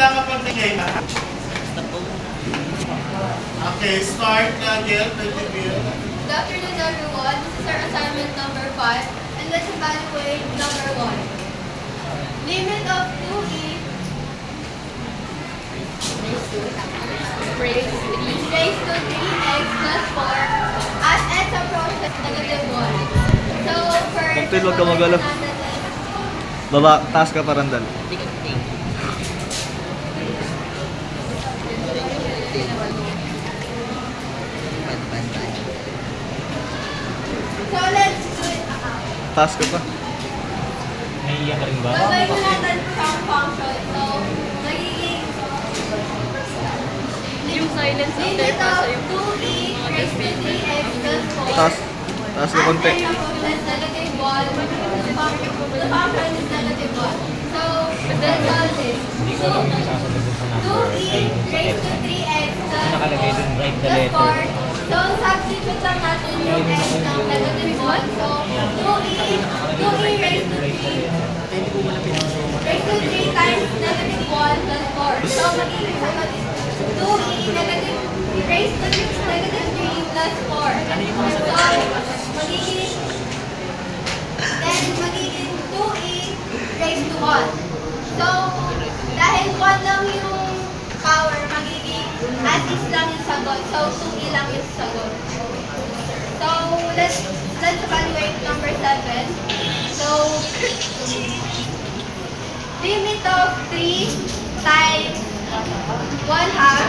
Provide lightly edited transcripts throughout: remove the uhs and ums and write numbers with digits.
kailangan pagbigay na. Okay, start na again, Good afternoon, everyone. This is our assignment number 5, and let's evaluate number 1. Limit of 2e raised to 3x plus 4 as x approaches negative 1. So, first, Magpil, wag ka magalaw. Baba, taas ka parandal. So, let's do it. Taas ka pa. Naiiyak ka rin ba? Gagawin mo natin siyang function. So, magiging Yung silence after limit pa of sa yung 2e raised to 3x plus 4 Taas. Taas ka konti. as x approaches negative 1. The function is negative 1. So, let's solve this. Hindi ko So, alam yung sasagot sa number. 2e raised to 3x Nakalagay dun, write the plus letter. 4. So, substitute lang natin yung x ng negative 1. So, 2e raised to 3 raised to 3 times negative 1 plus 4. So, magiging sagot is 2e negative raised to negative 3 plus 4. So, magiging 2e raised to 1. So, dahil 1 lang yung power, magiging as is lang yung sagot. So, 2e lang yung sagot. So, let's evaluate number 7. So, limit of 3 times 1 half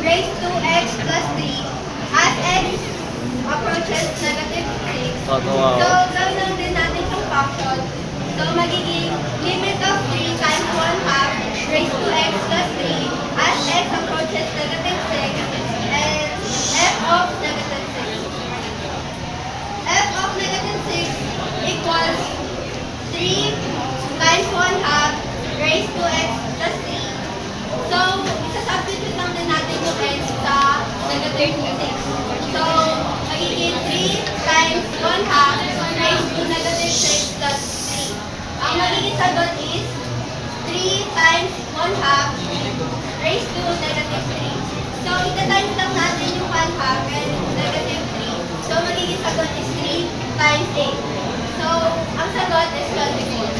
raised to x plus 3 as x approaches negative 6. Tatawa So, ako. gawin lang din natin yung function. So, magiging limit of 3 times 1 half raised to x plus 3 as x approaches negative 6 and f of negative 6. F of negative 6 equals 3 times 1 half raised to x plus 3. So, isa-substitute lang din natin yung x sa negative 6. So, magiging 3 times 1 half raised to negative 6 plus 3. Ang magiging sagot is 3 times 1 half raised to negative 3. So, ita-times lang natin yung 1 half and negative 3. So, magiging sagot is 3 times 8. So, ang sagot is 24.